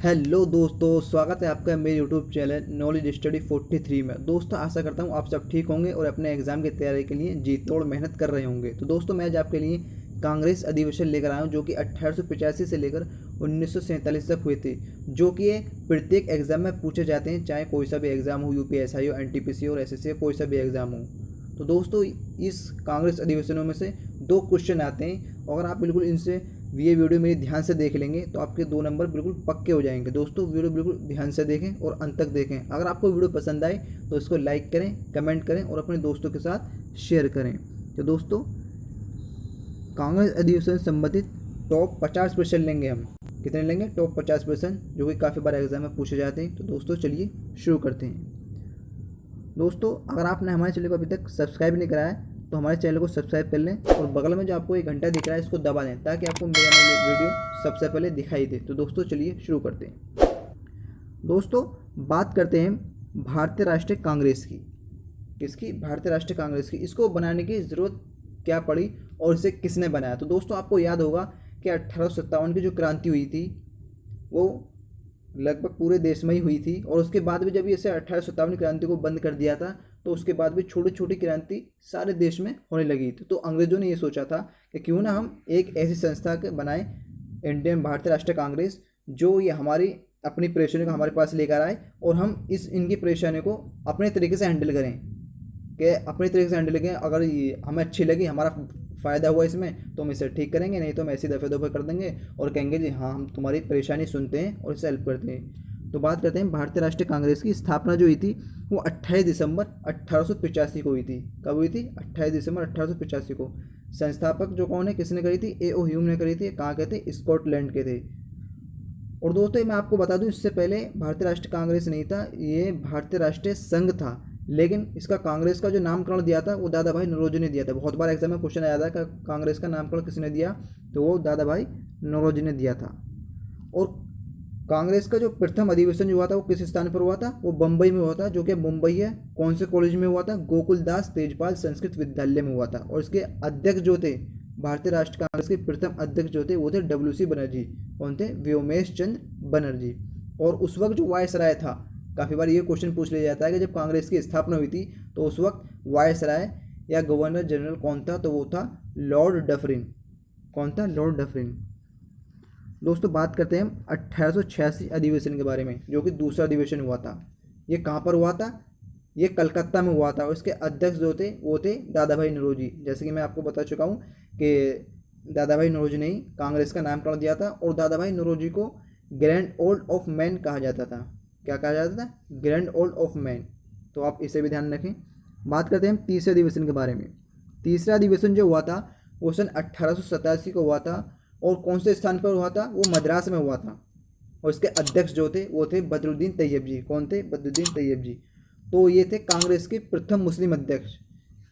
Hello दोस्तों, स्वागत है आपका मेरे यूट्यूब चैनल नॉलेज स्टडी 43 में। दोस्तों, आशा करता हूँ आप सब ठीक होंगे और अपने एग्जाम की तैयारी के लिए जी तोड़ मेहनत कर रहे होंगे। तो दोस्तों, मैं आज आपके लिए कांग्रेस अधिवेशन लेकर आया हूँ जो कि 1885 से लेकर 1947 तक हुए थे, जो कि ये प्रत्येक एग्जाम में पूछे जाते हैं, चाहे कोई सा भी एग्जाम हो, यूपीएसआई हो, एनटीपीसी हो, एसएससी हो, कोई सा भी एग्जाम हो। तो दोस्तों, इस कांग्रेस अधिवेशनों में से दो क्वेश्चन आते हैं। अगर आप बिल्कुल इनसे ये वीडियो मेरी ध्यान से देख लेंगे तो आपके 2 नंबर बिल्कुल पक्के हो जाएंगे। दोस्तों, वीडियो बिल्कुल ध्यान से देखें और अंत तक देखें। अगर आपको वीडियो पसंद आए तो इसको लाइक करें, कमेंट करें और अपने दोस्तों के साथ शेयर करें। तो दोस्तों, कांग्रेस अधिवेशन से संबंधित टॉप 50 प्रश्न लेंगे हम। कितने लेंगे? टॉप 50 प्रश्न, जो कि काफ़ी बार एग्जाम में पूछे जाते हैं। तो दोस्तों, चलिए शुरू करते हैं। दोस्तों, अगर आपने हमारे चैनल को अभी तक सब्सक्राइब नहीं कराया है तो हमारे चैनल को सब्सक्राइब कर लें और बगल में जो आपको एक घंटा दिख रहा है इसको दबा दें ताकि आपको मेरा वीडियो सबसे पहले दिखाई दे। तो दोस्तों, चलिए शुरू करते हैं। दोस्तों, बात करते हैं भारतीय राष्ट्रीय कांग्रेस की। किसकी? भारतीय राष्ट्रीय कांग्रेस की। इसको बनाने की ज़रूरत क्या पड़ी और इसे किसने बनाया? तो दोस्तों, आपको याद होगा कि 1857 की जो क्रांति हुई थी वो लगभग पूरे देश में ही हुई थी, और उसके बाद भी जब इसे 1857 क्रांति को बंद कर दिया था तो उसके बाद भी छोटी छोटी क्रांति सारे देश में होने लगी थी। तो अंग्रेजों ने ये सोचा था कि क्यों ना हम एक ऐसी संस्था के बनाएं, इंडियन भारतीय राष्ट्रीय कांग्रेस, जो ये हमारी अपनी परेशानी को हमारे पास लेकर आए और हम इनकी परेशानी को अपने तरीके से हैंडल करें। कि अपने तरीके से हैंडल करें, अगर ये हमें अच्छी लगी, हमारा फ़ायदा हुआ इसमें, तो हम इसे ठीक करेंगे, नहीं तो हम ऐसी दफ़े दफ़े कर देंगे और कहेंगे जी हाँ, हम तुम्हारी परेशानी सुनते हैं और इसे हेल्प करते हैं। तो बात करते हैं भारतीय राष्ट्रीय कांग्रेस की। स्थापना जो हुई थी वो 28 दिसंबर 1885 को हुई थी। कब हुई थी? 28 दिसंबर 1885 को। संस्थापक जो कौन है, किसने करी थी? A.O. ह्यूम ने करी थी। कहाँ के थे? स्कॉटलैंड के थे। और दोस्तों, मैं आपको बता दूं, इससे पहले भारतीय राष्ट्रीय कांग्रेस नहीं था, ये भारतीय राष्ट्रीय संघ था। लेकिन इसका कांग्रेस का जो नामकरण दिया था वो दादा भाई नौरोजी ने दिया था। बहुत बार एग्जाम में क्वेश्चन आया था कि कांग्रेस का नामकरण किसने दिया, तो वो दादा भाई नौरोजी ने दिया था। और कांग्रेस का जो प्रथम अधिवेशन जो हुआ था वो किस स्थान पर हुआ था? वो बम्बई में हुआ था, जो कि मुंबई है। कौन से कॉलेज में हुआ था? गोकुलदास तेजपाल संस्कृत विद्यालय में हुआ था। और इसके अध्यक्ष जो थे, भारतीय राष्ट्रीय कांग्रेस के प्रथम अध्यक्ष जो थे वो थे WC बनर्जी। कौन थे? व्योमेश चंद्र बनर्जी। और उस वक्त जो वायसराय था, काफ़ी बार ये क्वेश्चन पूछ लिया जाता है कि जब कांग्रेस की स्थापना हुई थी तो उस वक्त वायसराय या गवर्नर जनरल कौन था? तो वो था लॉर्ड डफरिन। कौन था? Lord Dufferin. दोस्तों, बात करते हैं हम 1886 अधिवेशन के बारे में, जो कि दूसरा अधिवेशन हुआ था। ये कहाँ पर हुआ था? ये कलकत्ता में हुआ था। और इसके अध्यक्ष जो थे वो थे दादा भाई नौरोजी। जैसे कि मैं आपको बता चुका हूँ कि दादा भाई नौरोजी ने ही कांग्रेस का नामकरण दिया था। और दादा भाई नौरोजी को ग्रैंड ओल्ड ऑफ मैन कहा जाता था। क्या कहा जाता था? Grand old of man. तो आप इसे भी ध्यान रखें। बात करते हैं हम तीसरे अधिवेशन के बारे में। तीसरा अधिवेशन जो हुआ था वो सन 1887 को हुआ था। और कौन से स्थान पर हुआ था? वो मद्रास में हुआ था। और इसके अध्यक्ष जो थे वो थे बदरुद्दीन तैयब जी। कौन थे? बदरुद्दीन तैयब जी। तो ये थे कांग्रेस के प्रथम मुस्लिम अध्यक्ष।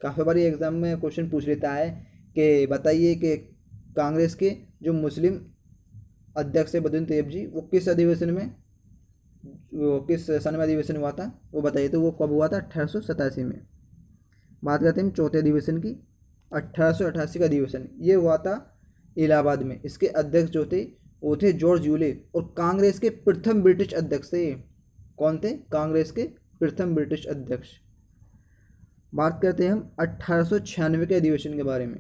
काफ़ी बार एग्जाम में क्वेश्चन पूछ लेता है कि बताइए कि कांग्रेस के जो मुस्लिम अध्यक्ष है बदरुद्दीन तैयब जी, वो किस अधिवेशन में, वो किस सन में अधिवेशन हुआ था वो बताइए। तो वो कब हुआ था? 1887 में। बात करते हैं हम चौथे अधिवेशन की। 1888 का अधिवेशन ये हुआ था इलाहाबाद में। इसके अध्यक्ष जो थे वो थे जॉर्ज यूले, और कांग्रेस के प्रथम ब्रिटिश अध्यक्ष थे। कौन थे? कांग्रेस के प्रथम ब्रिटिश अध्यक्ष। बात करते हैं हम 1896 के अधिवेशन के बारे में।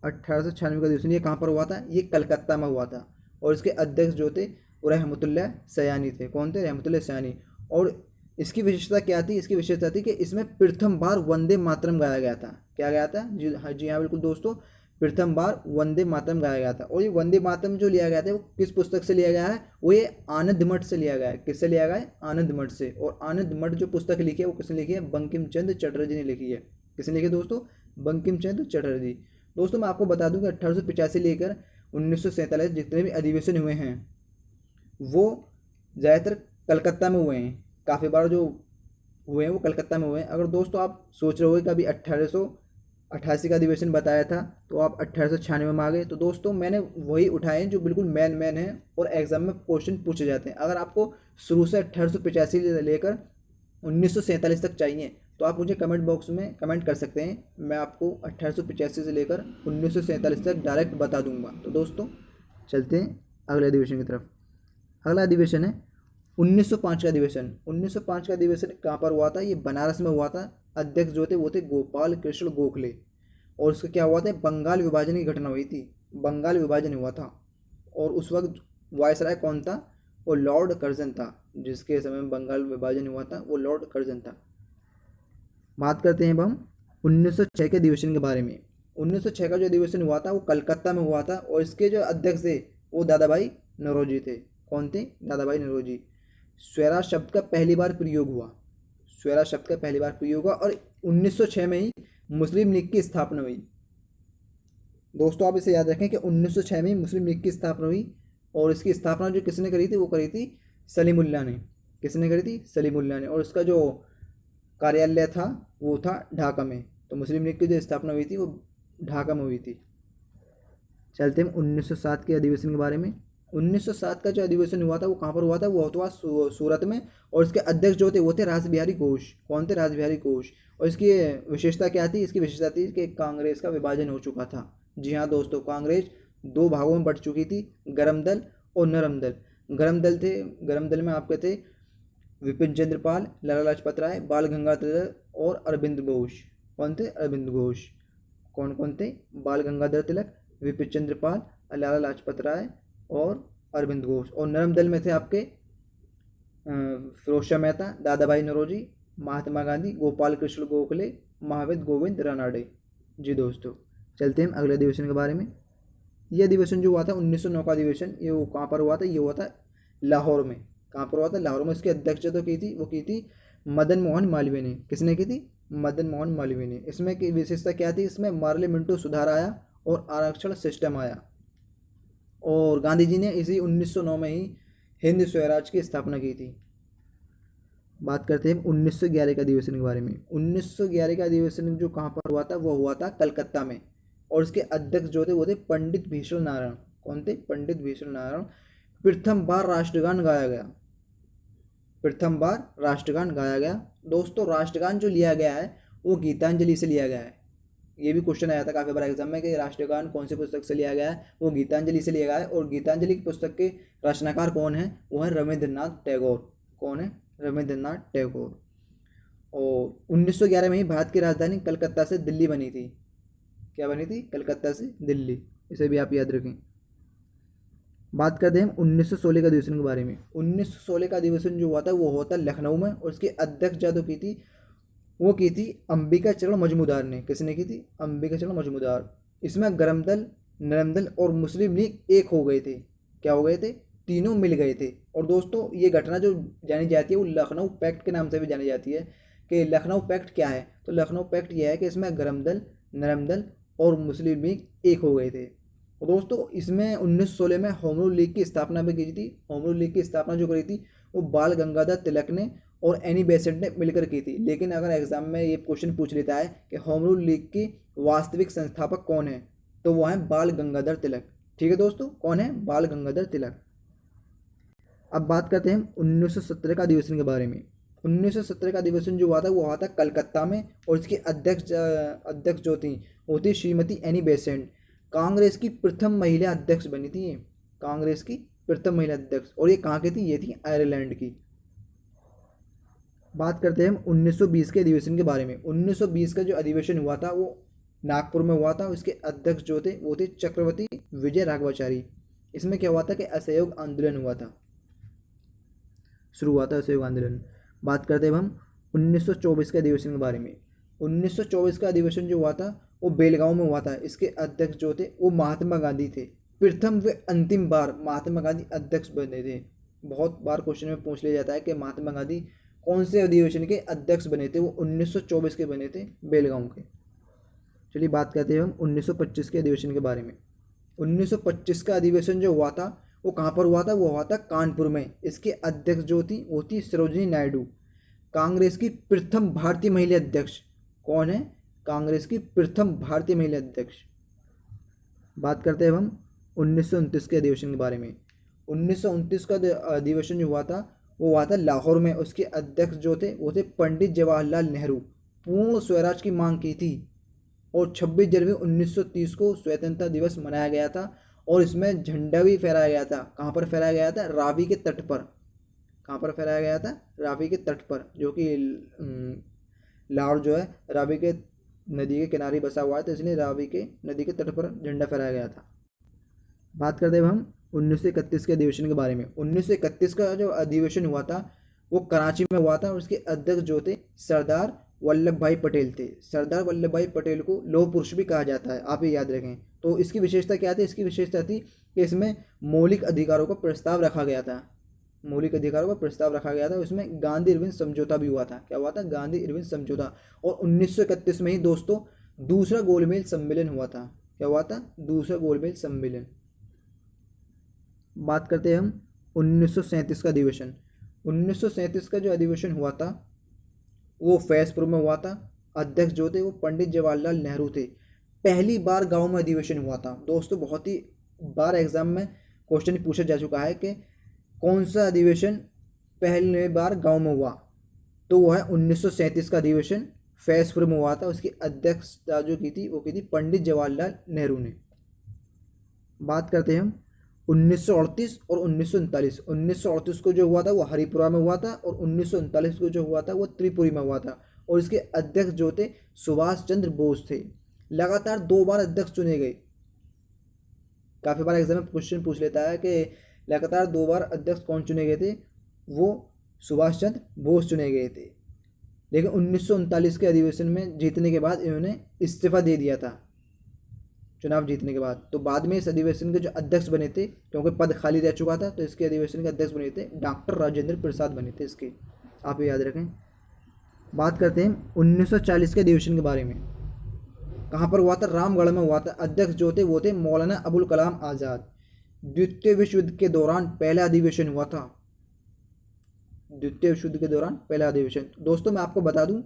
1896 का अधिवेशन ये कहाँ पर हुआ था? ये कलकत्ता में हुआ था। और इसके अध्यक्ष जो थे वो रहमतुल्लाह सयानी थे। कौन थे? रहमतुल्लाह सयानी। और इसकी विशेषता क्या थी? इसकी विशेषता थी कि इसमें प्रथम बार वंदे मातरम गाया गया था। क्या गया था? जी हाँ, जी हाँ, बिल्कुल दोस्तों, प्रथम बार वंदे मातरम गाया गया था। और ये वंदे मातरम जो लिया गया था वो किस पुस्तक से लिया गया है? वो ये आनंद मठ से लिया गया है। किससे लिया गया है? आनंद मठ से। और आनंद मठ जो पुस्तक लिखी है वो किसने लिखी है? बंकिम चंद्र चटर्जी ने लिखी है। किसने लिखी है दोस्तों? बंकिम चंद्र चटर्जी। दोस्तों, मैं आपको बता दूं कि 1885 लेकर 1947 जितने भी अधिवेशन हुए हैं वो ज़्यादातर कलकत्ता में हुए हैं। काफ़ी बार जो हुए हैं वो कलकत्ता में हुए हैं। अगर दोस्तों आप सोच रहे हो कि अभी 1888 का अधिवेशन बताया था तो आप 1896 में आ गए, तो दोस्तों मैंने वही उठाए हैं जो बिल्कुल मेन है और एग्जाम में क्वेश्चन पूछे जाते हैं। अगर आपको शुरू से 1885 से लेकर 1947 तक चाहिए तो आप मुझे कमेंट बॉक्स में कमेंट कर सकते हैं। मैं आपको 1885 से लेकर 1947 तक डायरेक्ट बता दूंगा। तो दोस्तों, चलते हैं अगले अधिवेशन की तरफ। अगला अधिवेशन है 1905 का अधिवेशन। 1905 का अधिवेशन कहाँ पर हुआ था? ये बनारस में हुआ था। अध्यक्ष जो थे वो थे गोपाल कृष्ण गोखले। और उसका क्या हुआ था? बंगाल विभाजन की घटना हुई थी, बंगाल विभाजन हुआ था। और उस वक्त वायसराय कौन था? वो लॉर्ड कर्जन था। जिसके समय में बंगाल विभाजन हुआ था वो लॉर्ड कर्जन था। बात करते हैं अब हम 1906 के अधिवेशन के बारे में। 1906 का जो अधिवेशन हुआ था वो कलकत्ता में हुआ था और इसके जो अध्यक्ष थे वो दादा भाई नौरोजी थे। कौन थे? दादा भाई नौरोजी। स्वराज शब्द का पहली बार प्रयोग हुआ, स्वराज शब्द का पहली बार प्रयोग हुआ और 1906 में ही मुस्लिम लीग की स्थापना हुई। दोस्तों आप इसे याद रखें कि 1906 में ही मुस्लिम लीग की स्थापना हुई और इसकी स्थापना जो किसने करी थी? वो करी थी सलीमुल्लाह ने। किसने करी थी? सलीमुल्लाह ने। और उसका जो कार्यालय था वो था ढाका में। तो मुस्लिम लीग की जो स्थापना हुई थी वो ढाका में हुई थी। चलते हैं 1907 के अधिवेशन के बारे में। 1907 का जो अधिवेशन हुआ था वो कहाँ पर हुआ था? वो हुआ सूरत में। और इसके अध्यक्ष जो थे वो थे रासबिहारी घोष। कौन थे? रासबिहारी घोष। और इसकी विशेषता क्या थी? इसकी विशेषता थी कि कांग्रेस का विभाजन हो चुका था। जी हाँ दोस्तों, कांग्रेस दो भागों में बट चुकी थी, गर्म दल और नरम दल। गर्म दल थे, गर्म दल में आपके थे विपिन चंद्र पाल, लाला लाजपत राय, बाल गंगाधर तिलक और अरविंद घोष। कौन थे? अरविंद घोष। कौन कौन थे? बाल गंगाधर तिलक, विपिन चंद्र पाल, लाला लाजपत राय और अरविंद घोष। और नरम दल में थे आपके फिरोज शाह मेहता, दादा भाई नौरोजी, महात्मा गांधी, गोपाल कृष्ण गोखले, महावीर गोविंद रानडे। जी दोस्तों, चलते हैं अगले अधिवेशन के बारे में। यह अधिवेशन जो हुआ था 1909 का अधिवेशन, ये वो कहाँ पर हुआ था? ये हुआ था लाहौर में। कहाँ पर हुआ था? लाहौर में। इसकी अध्यक्षता की थी वो की थी मदन मोहन मालवीय ने। किसने की थी? मदन मोहन मालवीय ने। इसमें की विशेषता क्या थी? इसमें पार्लियामेंटरी सुधार आया और आरक्षण सिस्टम आया। और गांधी जी ने इसी 1909 में ही हिंद स्वराज की स्थापना की थी। बात करते हैं 1911 का अधिवेशन के बारे में। 1911 का अधिवेशन जो कहाँ पर हुआ था? वो हुआ था कलकत्ता में। और इसके अध्यक्ष जो थे वो थे पंडित भीषण नारायण। कौन थे? पंडित भीषण नारायण। प्रथम बार राष्ट्रगान गाया गया, प्रथम बार राष्ट्रगान गाया गया। दोस्तों राष्ट्रगान जो लिया गया है वो गीतांजलि से लिया गया है। ये भी क्वेश्चन आया था काफ़ी बार एग्जाम में कि राष्ट्रगान कौन सी पुस्तक से लिया गया है? वो गीतांजलि से लिया गया है। और गीतांजलि की पुस्तक के रचनाकार कौन है? वो है रविंद्रनाथ टैगोर। कौन है? रविंद्रनाथ टैगोर। और 1911 में ही भारत की राजधानी कलकत्ता से दिल्ली बनी थी। क्या बनी थी? कलकत्ता से दिल्ली। इसे भी आप याद रखें। बात करते हैं 1916 का अधिवेशन के बारे में। 1916 का अधिवेशन जो हुआ था वो हुआ था लखनऊ में। और उसके अध्यक्ष जो की थी वो की थी अंबिका चरण मजूमदार ने। किसने की थी? अंबिका चरण मजूमदार। इसमें गर्म दल, नरम दल और मुस्लिम लीग एक हो गए थे। क्या हो गए थे? तीनों मिल गए थे। और दोस्तों ये घटना जो जानी जाती है वो लखनऊ पैक्ट के नाम से भी जानी जाती है। कि लखनऊ पैक्ट क्या है? तो लखनऊ पैक्ट यह है कि इसमें गर्म दल, नरम दल और मुस्लिम लीग एक हो गए थे। और दोस्तों इसमें 1916 में होम रूल लीग की स्थापना भी की थी। होम रूल लीग की स्थापना जो करी थी वो बाल गंगाधर तिलक ने और एनी बेसेंट ने मिलकर की थी। लेकिन अगर एग्जाम में ये क्वेश्चन पूछ लेता है कि होम रूल लीग की वास्तविक संस्थापक कौन है, तो वो है बाल गंगाधर तिलक। ठीक है दोस्तों, कौन है? बाल गंगाधर तिलक। अब बात करते हैं 1917 का अधिवेशन के बारे में। 1917 का अधिवेशन जो हुआ था वो हुआ था कलकत्ता में। और इसकी अध्यक्ष जो थी वो थी श्रीमती एनी बेसेंट। कांग्रेस की प्रथम महिला अध्यक्ष बनी थी ये, कांग्रेस की प्रथम महिला अध्यक्ष। और ये कहाँ की थी? ये थी आयरलैंड की। बात करते हैं हम 1920 के अधिवेशन के बारे में। 1920 का जो अधिवेशन हुआ था वो नागपुर में हुआ था। उसके अध्यक्ष जो थे वो थे चक्रवर्ती विजय राघवाचारी। इसमें क्या हुआ था कि असहयोग आंदोलन हुआ था, शुरू हुआ था असहयोग आंदोलन। बात करते हैं हम 1924 के अधिवेशन के बारे में। 1924 का अधिवेशन जो हुआ था वो बेलगांव में हुआ था। इसके अध्यक्ष जो थे वो महात्मा गांधी थे। प्रथम व अंतिम बार महात्मा गांधी अध्यक्ष बने थे। बहुत बार क्वेश्चन में पूछ लिया जाता है कि महात्मा गांधी कौन से अधिवेशन के अध्यक्ष बने थे? वो 1924 के बने थे, बेलगांव के। चलिए बात करते हैं हम 1925 के अधिवेशन के बारे में। 1925 का अधिवेशन जो हुआ था वो कहाँ पर हुआ था? वो हुआ था कानपुर में। इसके अध्यक्ष जो थी वो थी सरोजिनी नायडू, कांग्रेस की प्रथम भारतीय महिला अध्यक्ष। कौन है? कांग्रेस की प्रथम भारतीय महिला अध्यक्ष। बात करते हैं हम 1929 के अधिवेशन के बारे में। 1929 का अधिवेशन जो हुआ था वो हुआ था लाहौर में। उसके अध्यक्ष जो थे वो थे पंडित जवाहरलाल नेहरू। पूर्ण स्वराज की मांग की थी। और 26 जनवरी 1930 को स्वतंत्रता दिवस मनाया गया था। और इसमें झंडा भी फहराया गया था। कहाँ पर फहराया गया था? रावी के तट पर। कहाँ पर फहराया गया था? रावी के तट पर, जो कि लाहौर जो है रावी के नदी के किनारे बसा हुआ है, तो इसलिए रावी के नदी के तट पर झंडा फहराया गया था। बात करते हैं हम 1931 के अधिवेशन के बारे में। 1931 का जो अधिवेशन हुआ था वो कराची में हुआ था, और उसके अध्यक्ष जो थे सरदार वल्लभ भाई पटेल थे। सरदार वल्लभ भाई पटेल को लौह पुरुष भी कहा जाता है, आप ये याद रखें। तो इसकी विशेषता क्या थी? इसकी विशेषता थी कि इसमें मौलिक अधिकारों का प्रस्ताव रखा गया था। मौलिक अधिकारों का प्रस्ताव रखा गया था। उसमें गांधी इरविन समझौता भी हुआ था। क्या हुआ था? गांधी इरविन समझौता। और 1931 में ही दोस्तों दूसरा गोलमेज सम्मेलन हुआ था। क्या हुआ था? दूसरा गोलमेज सम्मेलन। बात करते हैं हम 1937 का अधिवेशन। 1937 का जो अधिवेशन हुआ था वो फैजपुर में हुआ था। अध्यक्ष जो थे वो पंडित जवाहरलाल नेहरू थे। पहली बार गांव में अधिवेशन हुआ था। दोस्तों बहुत ही बार एग्जाम में क्वेश्चन पूछा जा चुका है कि कौन सा अधिवेशन पहली बार गांव में हुआ, तो वो है 1937 का अधिवेशन फैजपुर में हुआ था। उसकी अध्यक्षता जो की थी वो की थी पंडित जवाहरलाल नेहरू ने। बात करते हैं हम 1938 और 1939। 1938 को जो हुआ था वो हरिपुरा में हुआ था, और 1939 को जो हुआ था वो त्रिपुरी में हुआ था, और इसके अध्यक्ष जो थे सुभाष चंद्र बोस थे। लगातार 2 बार अध्यक्ष चुने गए। काफ़ी बार एग्जाम में क्वेश्चन पूछ लेता है कि लगातार 2 बार अध्यक्ष कौन चुने गए थे? वो सुभाष चंद्र बोस चुने गए थे। लेकिन 1939 के अधिवेशन में जीतने के बाद इन्होंने इस्तीफा दे दिया था, चुनाव जीतने के बाद। तो बाद में इस अधिवेशन के जो अध्यक्ष बने थे, क्योंकि पद खाली रह चुका था, तो इसके अधिवेशन के अध्यक्ष बने थे डॉक्टर राजेंद्र प्रसाद बने थे इसके, आप ये याद रखें। बात करते हैं 1940 के अधिवेशन के बारे में। कहाँ पर हुआ था? रामगढ़ में हुआ था। अध्यक्ष जो थे वो थे मौलाना अबुल कलाम आज़ाद। द्वितीय विश्व युद्ध के दौरान पहला अधिवेशन हुआ था। द्वितीय विश्व युद्ध के दौरान पहला अधिवेशन। दोस्तों मैं आपको बता दूं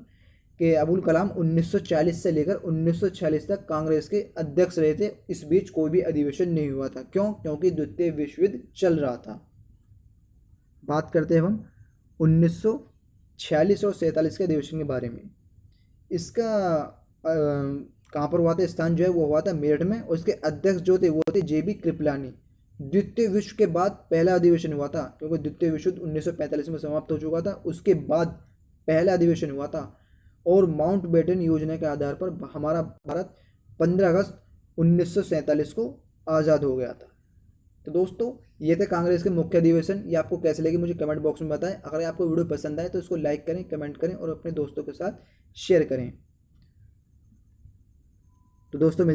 कि अबुल कलाम 1940 से लेकर 1946 तक कांग्रेस के अध्यक्ष रहे थे। इस बीच कोई भी अधिवेशन नहीं हुआ था। क्यों? क्योंकि द्वितीय विश्व युद्ध चल रहा था। बात करते हैं हम 1946 और 47 के अधिवेशन के बारे में। इसका कहाँ पर हुआ था? स्थान जो है वो हुआ था मेरठ में, और इसके अध्यक्ष जो थे वो थे JB कृपलानी। द्वितीय विश्व के बाद पहला अधिवेशन हुआ था, क्योंकि द्वितीय विश्व युद्ध 1945 में समाप्त हो चुका था। उसके बाद पहला अधिवेशन हुआ था, और माउंट बेटन योजना के आधार पर हमारा भारत 15 अगस्त 1947 को आज़ाद हो गया था। तो दोस्तों ये थे कांग्रेस के मुख्य अधिवेशन। ये आपको कैसे लगे मुझे कमेंट बॉक्स में बताएं। अगर आपको वीडियो पसंद आए तो इसको लाइक करें, कमेंट करें और अपने दोस्तों के साथ शेयर करें। तो दोस्तों